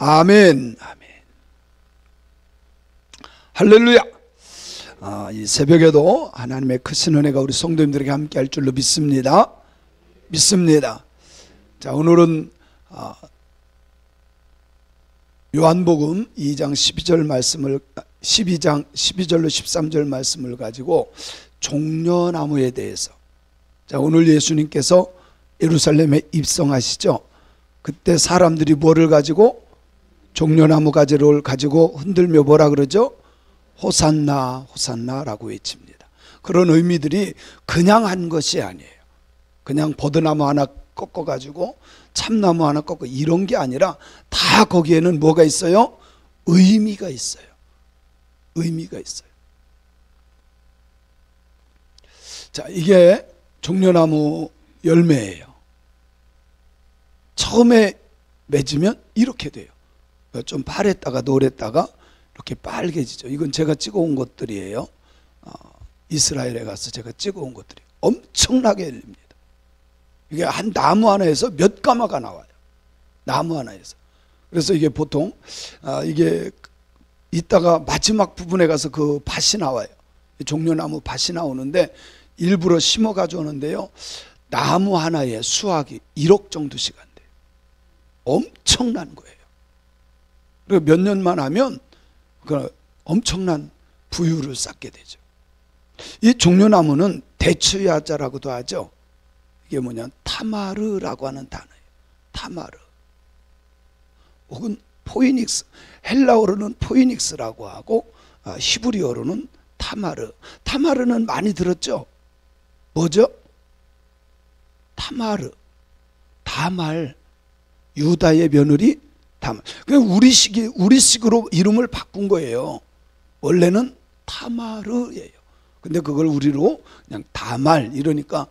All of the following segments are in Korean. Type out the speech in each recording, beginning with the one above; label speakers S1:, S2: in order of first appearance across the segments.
S1: 아멘. 아멘. 할렐루야. 이 새벽에도 하나님의 크신 은혜가 우리 성도님들에게 함께 할 줄로 믿습니다. 자, 오늘은 요한복음 2장 12절 말씀을 12장 12절로 13절 말씀을 가지고 종려나무에 대해서, 자, 오늘 예수님께서 예루살렘에 입성하시죠. 그때 사람들이 뭐를 가지고, 종려나무 가지를 가지고 흔들며 뭐라 그러죠? 호산나 호산나라고 외칩니다. 그런 의미들이 그냥 한 것이 아니에요. 그냥 버드나무 하나 꺾어 가지고 참나무 하나 꺾어 이런 게 아니라 다 거기에는 뭐가 있어요? 의미가 있어요. 의미가 있어요. 자, 이게 종려나무 열매예요. 처음에 맺으면 이렇게 돼요. 좀 파랬다가 노랬다가 이렇게 빨개지죠. 이건 제가 찍어온 것들이에요. 이스라엘에 가서 제가 찍어온 것들이 엄청나게 열립니다. 이게 한 나무 하나에서 몇 가마가 나와요. 나무 하나에서. 그래서 이게 보통 이게 이따가 마지막 부분에 가서 그 밭이 나와요. 종려나무 밭이 나오는데 일부러 심어 가져오는데요, 나무 하나에 수확이 1억 정도씩 한대요. 엄청난 거예요. 그리고 몇 년만 하면 그 엄청난 부유를 쌓게 되죠. 이 종려나무는 대추야자라고도 하죠. 이게 뭐냐면 타마르라고 하는 단어예요. 타마르. 혹은 포이닉스. 헬라어로는 포이닉스라고 하고 히브리어로는 타마르. 타마르는 많이 들었죠? 뭐죠? 타마르. 다말. 유다의 며느리 다말. 그냥 우리식으로 이름을 바꾼 거예요. 원래는 타마르예요. 근데 그걸 우리로 그냥 다말 이러니까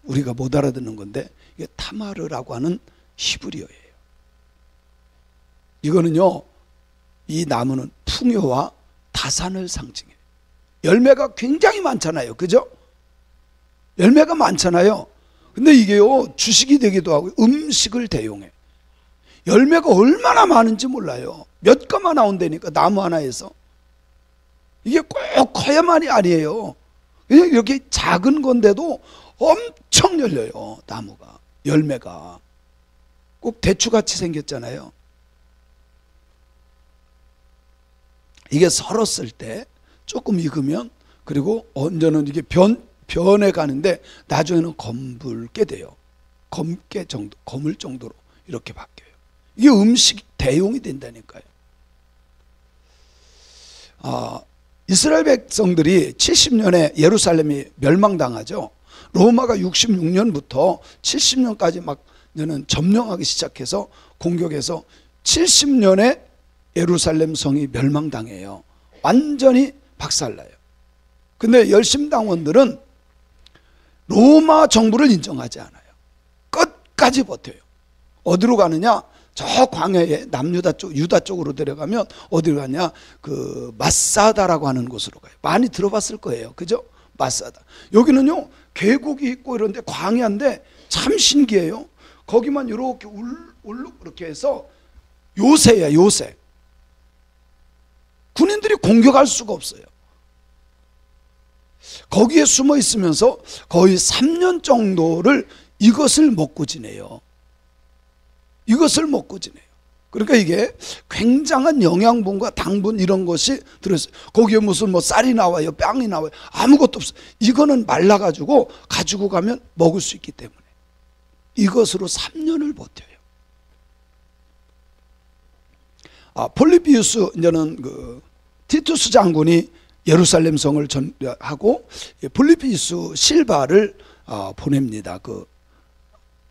S1: 우리가 못 알아듣는 건데, 이게 타마르라고 하는 히브리어예요. 이거는요, 이 나무는 풍요와 다산을 상징해요. 열매가 굉장히 많잖아요. 그죠? 열매가 많잖아요. 근데 이게요, 주식이 되기도 하고 음식을 대용해. 열매가 얼마나 많은지 몰라요. 몇 가마 나온다니까, 나무 하나에서. 이게 꼭 커야만이 아니에요. 그냥 이렇게 작은 건데도 엄청 열려요. 나무가, 열매가. 꼭 대추같이 생겼잖아요. 이게 설었을 때 조금 익으면, 그리고 언제는 이게 변해 가는데 나중에는 검붉게 돼요. 검을 정도로 이렇게 바뀌어요. 이게 음식 대용이 된다니까요. 이스라엘 백성들이 70년에 예루살렘이 멸망당하죠. 로마가 66년부터 70년까지 막 점령하기 시작해서 공격해서 70년에 예루살렘 성이 멸망당해요. 완전히 박살나요. 근데 열심당원들은 로마 정부를 인정하지 않아요. 끝까지 버텨요. 어디로 가느냐? 저 광야에 남유다 쪽, 유다 쪽으로 데려가면 어디로 가냐? 그 마사다라고 하는 곳으로 가요. 많이 들어봤을 거예요. 그죠? 마사다. 여기는요, 계곡이 있고 이런데 광야인데 참 신기해요. 거기만 이렇게 울룩 이렇게 해서 요새야, 요새. 군인들이 공격할 수가 없어요. 거기에 숨어 있으면서 거의 3년 정도를 이것을 먹고 지내요. 이것을 먹고 지내요. 그러니까 이게 굉장한 영양분과 당분 이런 것이 들어있어요. 거기에 무슨 뭐 쌀이 나와요, 빵이 나와요, 아무것도 없어요. 이거는 말라가지고 가지고 가면 먹을 수 있기 때문에 이것으로 3년을 버텨요. 폴리비우스, 이제는 그 티투스 장군이 예루살렘 성을 하고 폴리비우스 실바를 보냅니다. 그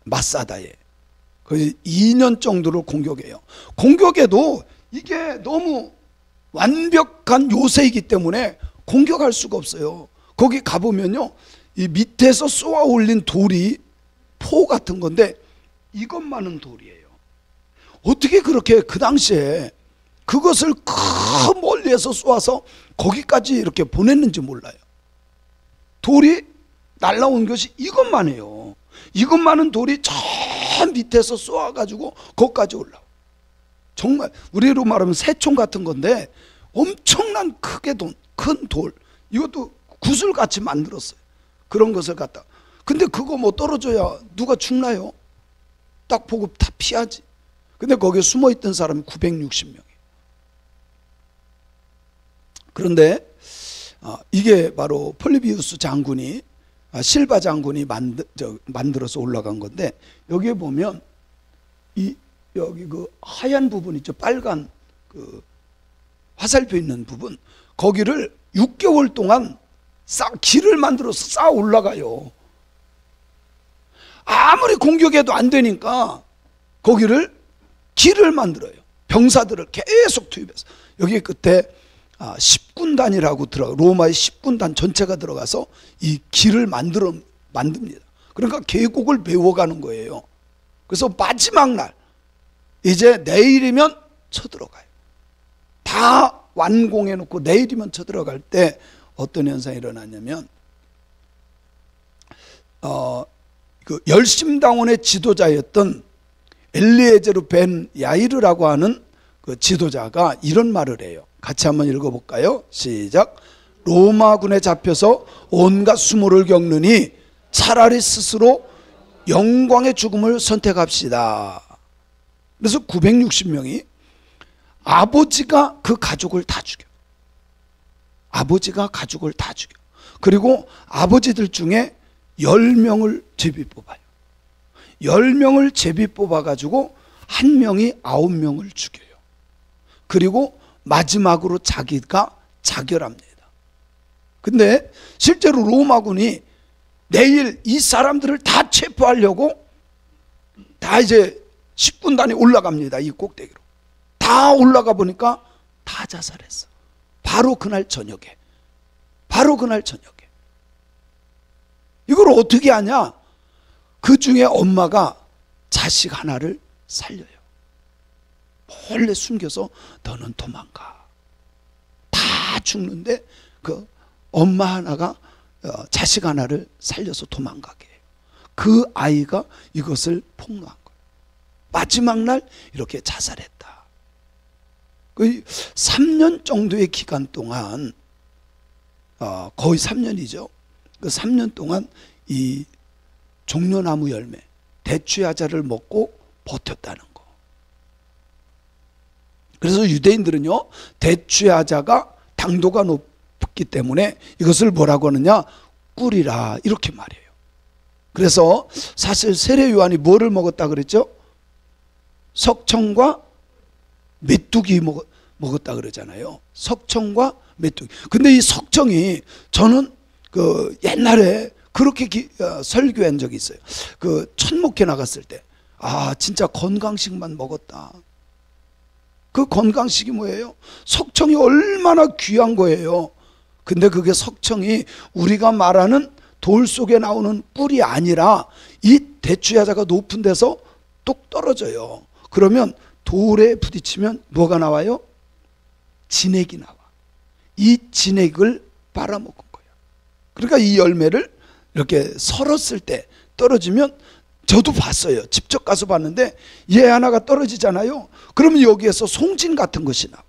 S1: 마사다에. 거의 2년 정도를 공격해요. 공격해도 이게 너무 완벽한 요새이기 때문에 공격할 수가 없어요. 거기 가보면요, 이 밑에서 쏘아 올린 돌이 포 같은 건데 이것만은 돌이에요. 어떻게 그렇게 그 당시에 그것을 큰 멀리에서 쏘아서 거기까지 이렇게 보냈는지 몰라요. 돌이 날라온 것이 이것만이에요. 이것만은 돌이 저 밑에서 쏘아가지고 거기까지 올라와. 정말 우리로 말하면 새총 같은 건데 엄청난 큰 돌, 이것도 구슬같이 만들었어요. 그런 것을 갖다. 근데 그거 뭐 떨어져야 누가 죽나요? 딱 보고 다 피하지. 근데 거기에 숨어있던 사람이 960명이에요. 그런데 이게 바로 폴리비우스 장군이 실바 장군이 만들어서 올라간 건데, 여기에 보면 여기 그 하얀 부분 있죠, 빨간 그 화살표 있는 부분, 거기를 6개월 동안 길을 만들어서 쌓아 올라가요. 아무리 공격해도 안 되니까 거기를 길을 만들어요. 병사들을 계속 투입해서. 여기 그때 10군단이라고 로마의 10군단 전체가 들어가서 이 길을 만듭니다. 그러니까 계곡을 메워가는 거예요. 그래서 마지막 날, 이제 내일이면 쳐들어가요. 다 완공해 놓고 내일이면 쳐들어갈 때 어떤 현상이 일어났냐면, 그 열심당원의 지도자였던 엘리에제르 벤 야이르라고 하는 그 지도자가 이런 말을 해요. 같이 한번 읽어볼까요? 시작. 로마군에 잡혀서 온갖 수모를 겪느니 차라리 스스로 영광의 죽음을 선택합시다. 그래서 960명이 아버지가 그 가족을 다 죽여. 아버지가 가족을 다 죽여. 그리고 아버지들 중에 10명을 제비 뽑아요. 10명을 제비 뽑아가지고 한 명이 9명을 죽여요. 그리고 마지막으로 자기가 자결합니다. 근데 실제로 로마군이 내일 이 사람들을 다 체포하려고 다 이제 10군단이 올라갑니다. 이 꼭대기로. 다 올라가 보니까 다 자살했어. 바로 그날 저녁에. 바로 그날 저녁에. 이걸 어떻게 하냐? 그 중에 엄마가 자식 하나를 살려요. 몰래 숨겨서 너는 도망가. 다 죽는데 그 엄마 하나가 자식 하나를 살려서 도망가게 해요. 그 아이가 이것을 폭로한 거예요. 마지막 날 이렇게 자살했다. 거의 3년 정도의 기간 동안, 거의 3년이죠. 그 3년 동안 이 종려나무 열매, 대추야자를 먹고 버텼다는 거. 그래서 유대인들은요, 대추야자가 당도가 높기 때문에 이것을 뭐라고 하느냐? 꿀이라 이렇게 말해요. 그래서 사실 세례 요한이 뭐를 먹었다 그랬죠? 석청과 메뚜기 먹었다 그러잖아요. 석청과 메뚜기. 근데 이 석청이, 저는 그 옛날에 그렇게 설교한 적이 있어요. 그 천목회 나갔을 때, 진짜 건강식만 먹었다. 그 건강식이 뭐예요? 석청이 얼마나 귀한 거예요. 근데 그게 석청이 우리가 말하는 돌 속에 나오는 꿀이 아니라 이 대추야자가 높은 데서 똑 떨어져요. 그러면 돌에 부딪히면 뭐가 나와요? 진액이 나와. 이 진액을 빨아먹은 거예요. 그러니까 이 열매를 이렇게 설었을 때 떨어지면, 저도 봤어요. 직접 가서 봤는데 얘 하나가 떨어지잖아요. 그러면 여기에서 송진 같은 것이 나와.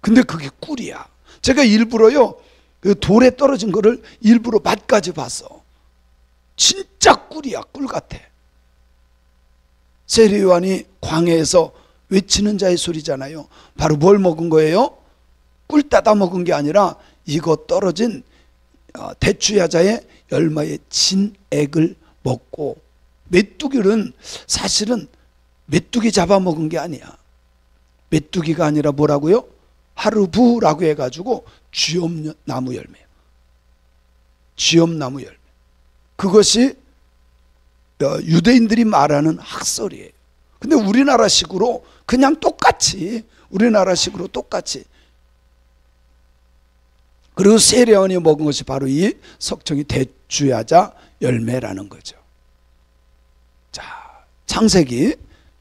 S1: 근데 그게 꿀이야. 제가 일부러요, 그 돌에 떨어진 거를 일부러 맛까지 봤어. 진짜 꿀이야. 꿀 같아. 세례 요한이 광야에서 외치는 자의 소리잖아요. 바로 뭘 먹은 거예요? 꿀 따다 먹은 게 아니라 이거 떨어진 대추야자의 열매의 진액을 먹고, 메뚜기는 사실은 메뚜기 잡아먹은 게 아니야. 메뚜기가 아니라 뭐라고요? 하르부라고 해가지고 쥐엄나무 열매야. 쥐엄나무 열매. 그것이 유대인들이 말하는 학설이에요. 근데 우리나라식으로 그냥 똑같이, 우리나라식으로 똑같이. 그리고 세례 요한이 먹은 것이 바로 이 석청이 대추야자 열매라는 거죠. 자, 창세기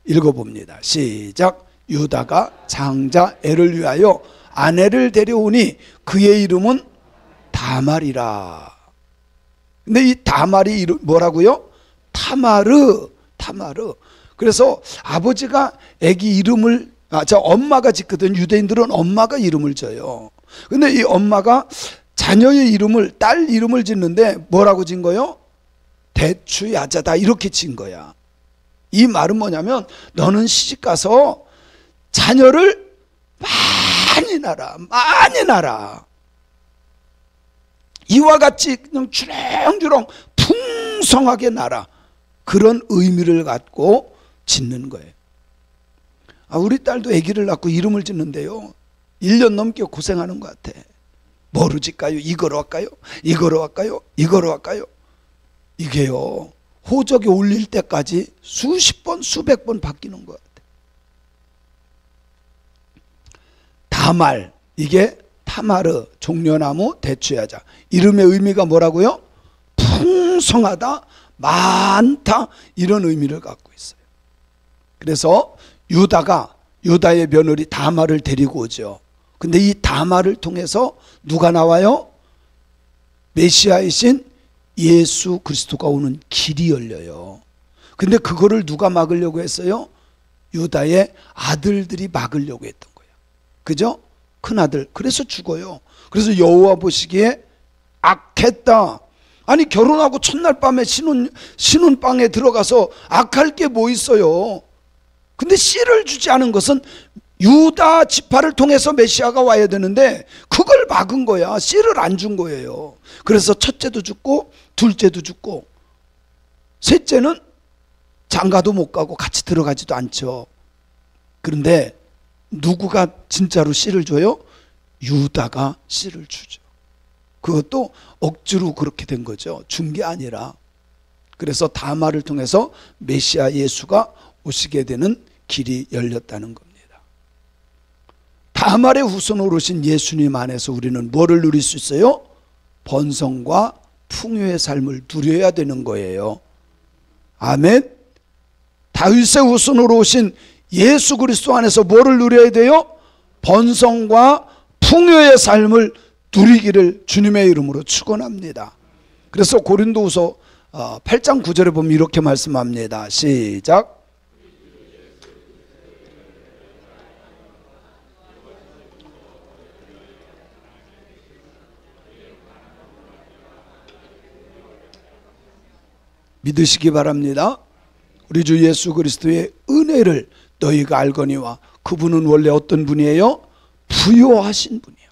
S1: 읽어봅니다. 시작. 유다가 장자 엘을 위하여 아내를 데려오니 그의 이름은 다말이라. 근데 이 다말이 이름 뭐라고요? 타마르. 그래서 아버지가 아기 이름을 엄마가 짓거든. 유대인들은 엄마가 이름을 져요. 근데 이 엄마가 자녀의 이름을, 딸 이름을 짓는데 뭐라고 진 거요? 대추야자다 이렇게 진 거야. 이 말은 뭐냐면 너는 시집가서 자녀를 많이 낳아라, 많이 낳아라. 이와 같이 그냥 주렁주렁 풍성하게 낳아라. 그런 의미를 갖고 짓는 거예요. 우리 딸도 아기를 낳고 이름을 짓는데요, 1년 넘게 고생하는 것 같아. 뭐로 짓까요? 이거로 할까요? 이거로 할까요? 이거로 할까요? 이게요, 호적에 올릴 때까지 수십 번, 수백 번 바뀌는 것 같아. 다말, 이게 타마르, 종려나무, 대추야자. 이름의 의미가 뭐라고요? 풍성하다, 많다, 이런 의미를 갖고 있어요. 그래서 유다의 며느리 다말을 데리고 오죠. 근데 이 다말을 통해서 누가 나와요? 메시아이신 예수 그리스도가 오는 길이 열려요. 근데 그거를 누가 막으려고 했어요? 유다의 아들들이 막으려고 했던 거예요. 그죠? 큰아들. 그래서 죽어요. 그래서 여호와 보시기에 악했다. 아니, 결혼하고 첫날 밤에 신혼방에 들어가서 악할 게 뭐 있어요? 근데 씨를 주지 않은 것은 유다 지파를 통해서 메시아가 와야 되는데 그걸 막은 거야. 씨를 안 준 거예요. 그래서 첫째도 죽고 둘째도 죽고 셋째는 장가도 못 가고 같이 들어가지도 않죠. 그런데 누구가 진짜로 씨를 줘요? 유다가 씨를 주죠. 그것도 억지로 그렇게 된 거죠. 준 게 아니라. 그래서 다말을 통해서 메시아 예수가 오시게 되는 길이 열렸다는 겁니다. 다말의 후손으로 오신 예수님 안에서 우리는 뭐를 누릴 수 있어요? 번성과 풍요의 삶을 누려야 되는 거예요. 아멘. 다윗의 후손으로 오신 예수 그리스도 안에서 뭐를 누려야 돼요? 번성과 풍요의 삶을 누리기를 주님의 이름으로 축원합니다. 그래서 고린도후서 8장 9절에 보면 이렇게 말씀합니다. 시작. 믿으시기 바랍니다. 우리 주 예수 그리스도의 은혜를 너희가 알거니와 그분은 원래 어떤 분이에요? 부요하신 분이야.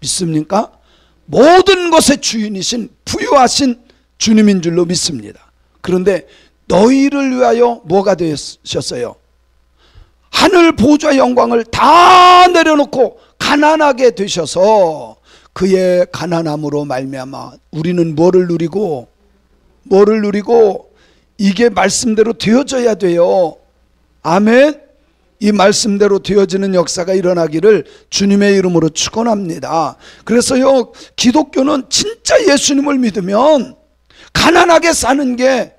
S1: 믿습니까? 모든 것의 주인이신 부요하신 주님인 줄로 믿습니다. 그런데 너희를 위하여 뭐가 되셨어요? 하늘 보좌 영광을 다 내려놓고 가난하게 되셔서 그의 가난함으로 말미암아 우리는 뭐를 누리고 이게 말씀대로 되어져야 돼요. 아멘. 이 말씀대로 되어지는 역사가 일어나기를 주님의 이름으로 축원합니다. 그래서요, 기독교는 진짜 예수님을 믿으면 가난하게 사는 게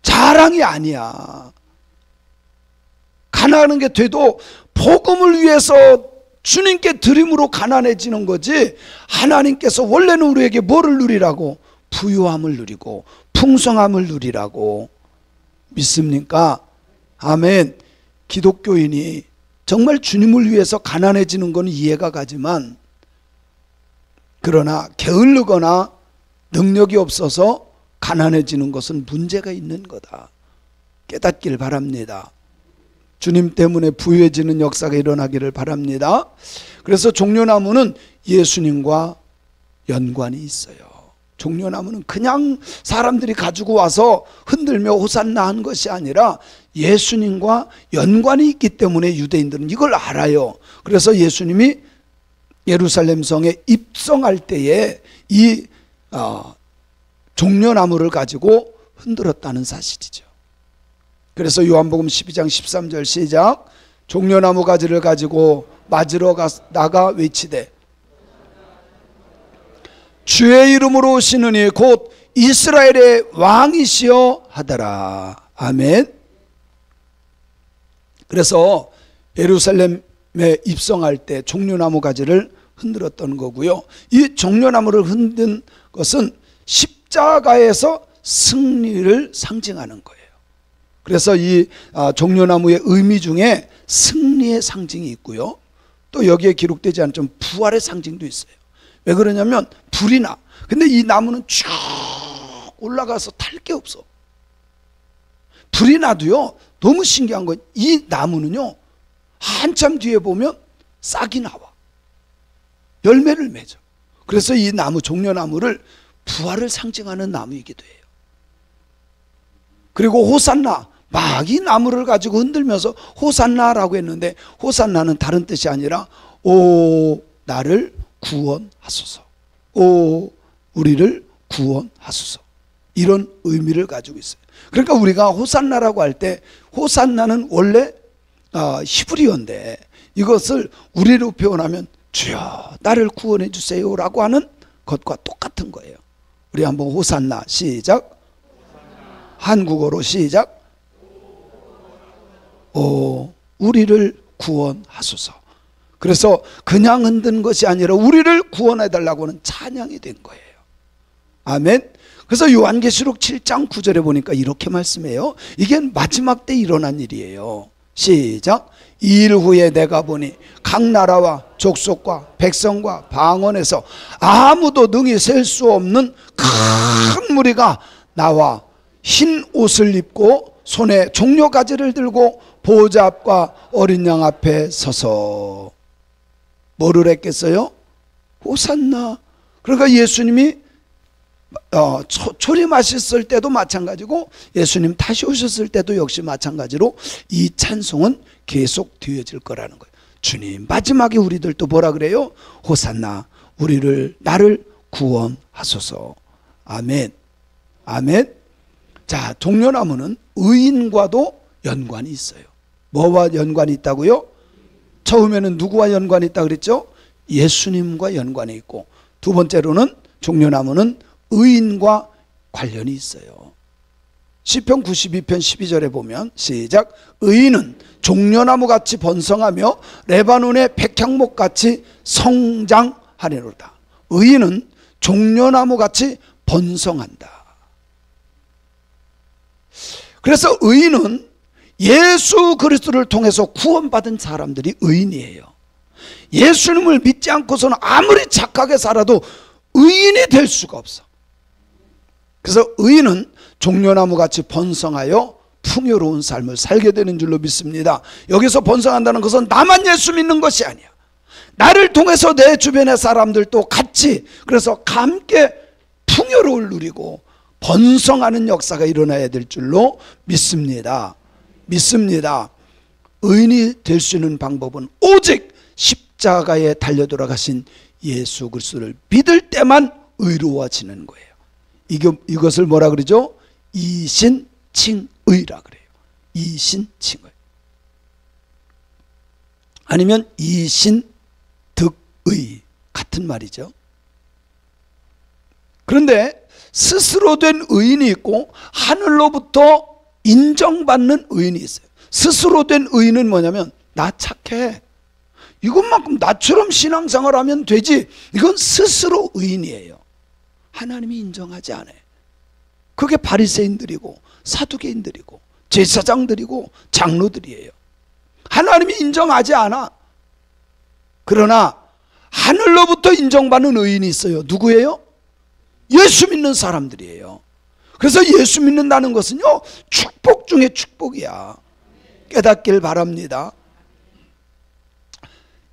S1: 자랑이 아니야. 가난한 게 돼도 복음을 위해서 주님께 드림으로 가난해지는 거지, 하나님께서 원래는 우리에게 뭐를 누리라고? 부유함을 누리고 풍성함을 누리라고. 믿습니까? 아멘. 기독교인이 정말 주님을 위해서 가난해지는 건 이해가 가지만, 그러나 게을르거나 능력이 없어서 가난해지는 것은 문제가 있는 거다. 깨닫길 바랍니다. 주님 때문에 부유해지는 역사가 일어나기를 바랍니다. 그래서 종려나무는 예수님과 연관이 있어요. 종려나무는 그냥 사람들이 가지고 와서 흔들며 호산나 한 것이 아니라 예수님과 연관이 있기 때문에 유대인들은 이걸 알아요. 그래서 예수님이 예루살렘 성에 입성할 때에 이 종려나무를 가지고 흔들었다는 사실이죠. 그래서 요한복음 12장 13절 시작. 종려나무 가지를 가지고 맞으러 나가 외치되 주의 이름으로 오시느니 곧 이스라엘의 왕이시여 하더라. 아멘. 그래서 예루살렘에 입성할 때 종려나무 가지를 흔들었던 거고요. 이 종려나무를 흔든 것은 십자가에서 승리를 상징하는 거예요. 그래서 이 종려나무의 의미 중에 승리의 상징이 있고요. 또 여기에 기록되지 않은 좀 부활의 상징도 있어요. 왜 그러냐면 불이 나. 근데 이 나무는 쭉 올라가서 탈 게 없어. 불이 나도요, 너무 신기한 건 이 나무는요, 한참 뒤에 보면 싹이 나와. 열매를 맺어. 그래서 이 나무, 종려나무를 부활을 상징하는 나무이기도 해요. 그리고 호산나, 막 이 나무를 가지고 흔들면서 호산나라고 했는데, 호산나는 다른 뜻이 아니라 오 나를 구원하소서, 오 우리를 구원하소서, 이런 의미를 가지고 있어요. 그러니까 우리가 호산나라고 할 때, 호산나는 원래 히브리어인데 이것을 우리로 표현하면 주여 나를 구원해 주세요 라고 하는 것과 똑같은 거예요. 우리 한번 호산나 시작. 한국어로 시작. 오 우리를 구원하소서. 그래서 그냥 흔든 것이 아니라 우리를 구원해 달라고 하는 찬양이 된 거예요. 아멘. 그래서 요한계시록 7장 9절에 보니까 이렇게 말씀해요. 이게 마지막 때 일어난 일이에요. 시작. 이 일 후에 내가 보니 각 나라와 족속과 백성과 방언에서 아무도 능히 셀 수 없는 큰 무리가 나와 흰 옷을 입고 손에 종려가지를 들고 보좌 앞과 어린 양 앞에 서서 뭐를 했겠어요? 호산나. 그러니까 예수님이 초림하셨을 때도 마찬가지고 예수님 다시 오셨을 때도 역시 마찬가지로 이 찬송은 계속 되어질 거라는 거예요. 주님 마지막에 우리들도 뭐라 그래요? 호산나 나를 구원하소서. 아멘. 아멘. 자, 종려나무는 의인과도 연관이 있어요. 뭐와 연관이 있다고요? 처음에는 누구와 연관이 있다 그랬죠? 예수님과 연관이 있고, 두 번째로는 종려나무는 의인과 관련이 있어요. 시편 92편 12절에 보면 시작. 의인은 종려나무같이 번성하며 레바논의 백향목같이 성장하리로다. 의인은 종려나무같이 번성한다. 그래서 의인은 예수 그리스도를 통해서 구원받은 사람들이 의인이에요. 예수님을 믿지 않고서는 아무리 착하게 살아도 의인이 될 수가 없어. 그래서 의인은 종려나무같이 번성하여 풍요로운 삶을 살게 되는 줄로 믿습니다. 여기서 번성한다는 것은 나만 예수 믿는 것이 아니야. 나를 통해서 내 주변의 사람들도 같이, 그래서 함께 풍요로움을 누리고 번성하는 역사가 일어나야 될 줄로 믿습니다. 믿습니다. 의인이 될 수 있는 방법은 오직 십자가에 달려 돌아가신 예수 그리스도를 믿을 때만 의로워지는 거예요. 이것을 뭐라 그러죠? 이신칭의라 그래요. 이신칭의. 아니면 이신득의 같은 말이죠. 그런데 스스로 된 의인이 있고 하늘로부터 인정받는 의인이 있어요. 스스로 된 의인은 뭐냐면 나 착해, 이것만큼 나처럼 신앙생활 하면 되지. 이건 스스로 의인이에요. 하나님이 인정하지 않아요. 그게 바리새인들이고 사두개인들이고 제사장들이고 장로들이에요. 하나님이 인정하지 않아. 그러나 하늘로부터 인정받는 의인이 있어요. 누구예요? 예수 믿는 사람들이에요. 그래서 예수 믿는다는 것은요, 축복 중에 축복이야. 깨닫길 바랍니다.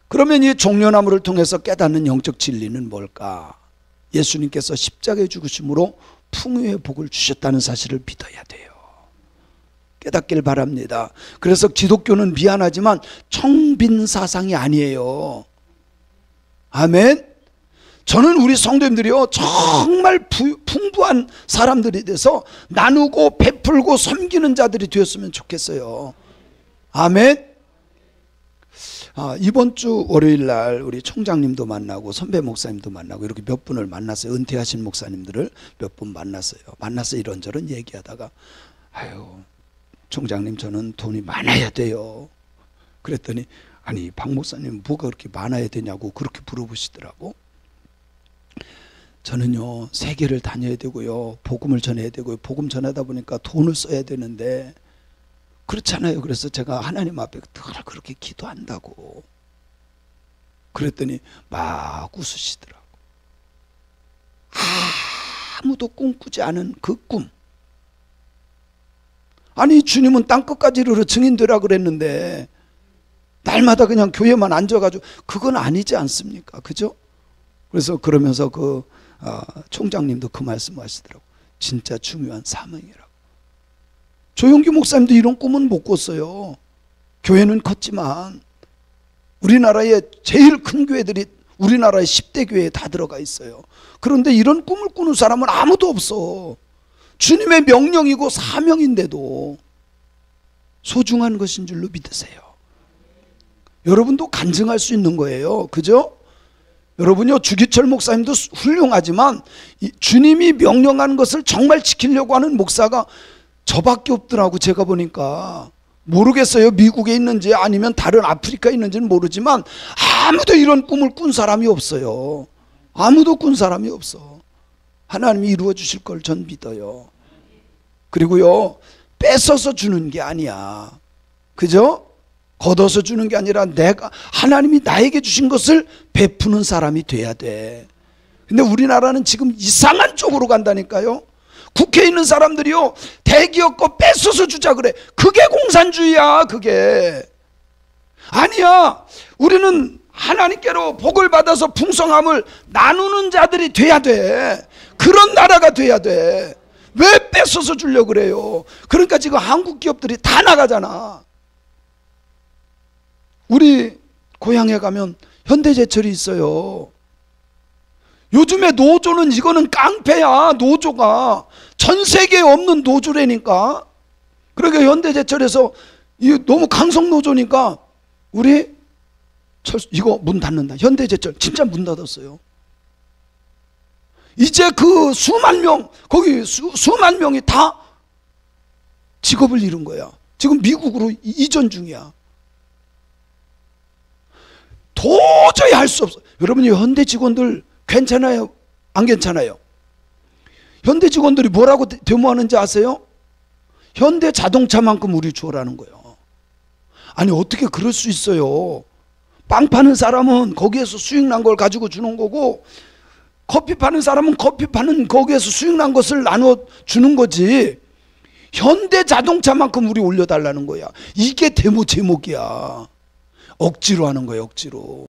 S1: 그러면 이 종려나무를 통해서 깨닫는 영적 진리는 뭘까? 예수님께서 십자가에 죽으심으로 풍요의 복을 주셨다는 사실을 믿어야 돼요. 깨닫길 바랍니다. 그래서 기독교는 미안하지만 청빈 사상이 아니에요. 아멘. 저는 우리 성도님들이요, 정말 풍부한 사람들이 돼서 나누고 베풀고 섬기는 자들이 되었으면 좋겠어요. 아멘. 이번 주 월요일 날 우리 총장님도 만나고 선배 목사님도 만나고 이렇게 몇 분을 만났어요. 은퇴하신 목사님들을 몇 분 만났어요. 만나서 이런저런 얘기하다가 아유 총장님 저는 돈이 많아야 돼요. 그랬더니 아니 박 목사님 뭐가 그렇게 많아야 되냐고 그렇게 물어보시더라고. 저는요 세계를 다녀야 되고요 복음을 전해야 되고요 복음 전하다 보니까 돈을 써야 되는데 그렇잖아요. 그래서 제가 하나님 앞에 늘 그렇게 기도한다고. 그랬더니 막 웃으시더라고. 아무도 꿈꾸지 않은 그 꿈. 아니 주님은 땅끝까지 이르러 증인되라 그랬는데 날마다 그냥 교회만 앉아가지고 그건 아니지 않습니까? 그죠? 그래서 그러면서 그 총장님도 그 말씀하시더라고. 진짜 중요한 사명이라고. 조용기 목사님도 이런 꿈은 못 꿨어요. 교회는 컸지만 우리나라의 제일 큰 교회들이 우리나라의 10대 교회에 다 들어가 있어요. 그런데 이런 꿈을 꾸는 사람은 아무도 없어. 주님의 명령이고 사명인데도 소중한 것인 줄로 믿으세요. 여러분도 간증할 수 있는 거예요. 그죠? 여러분요, 주기철 목사님도 훌륭하지만 주님이 명령한 것을 정말 지키려고 하는 목사가 저밖에 없더라고. 제가 보니까 모르겠어요. 미국에 있는지 아니면 다른 아프리카에 있는지는 모르지만 아무도 이런 꿈을 꾼 사람이 없어요. 아무도 꾼 사람이 없어. 하나님이 이루어 주실 걸 전 믿어요. 그리고요, 뺏어서 주는 게 아니야. 그죠? 걷어서 주는 게 아니라 하나님이 나에게 주신 것을 베푸는 사람이 돼야 돼. 근데 우리나라는 지금 이상한 쪽으로 간다니까요. 국회에 있는 사람들이요, 대기업 거 뺏어서 주자 그래. 그게 공산주의야. 그게 아니야. 우리는 하나님께로 복을 받아서 풍성함을 나누는 자들이 돼야 돼. 그런 나라가 돼야 돼. 왜 뺏어서 주려고 그래요? 그러니까 지금 한국 기업들이 다 나가잖아. 우리 고향에 가면 현대제철이 있어요. 요즘에 노조는 이거는 깡패야. 노조가 전 세계에 없는 노조라니까. 그러니까 현대제철에서 너무 강성 노조니까 우리 이거 문 닫는다. 현대제철 진짜 문 닫았어요. 이제 그 수만 명, 거기 수만 명이 다 직업을 잃은 거야. 지금 미국으로 이전 중이야. 도저히 할 수 없어. 여러분이 현대 직원들 괜찮아요? 안 괜찮아요? 현대 직원들이 뭐라고 데모하는지 아세요? 현대 자동차만큼 우리 주어라는 거예요. 아니 어떻게 그럴 수 있어요? 빵 파는 사람은 거기에서 수익 난 걸 가지고 주는 거고, 커피 파는 사람은 커피 파는 거기에서 수익 난 것을 나눠 주는 거지. 현대 자동차만큼 우리 올려달라는 거야. 이게 데모 제목이야. 억지로 하는 거야, 억지로.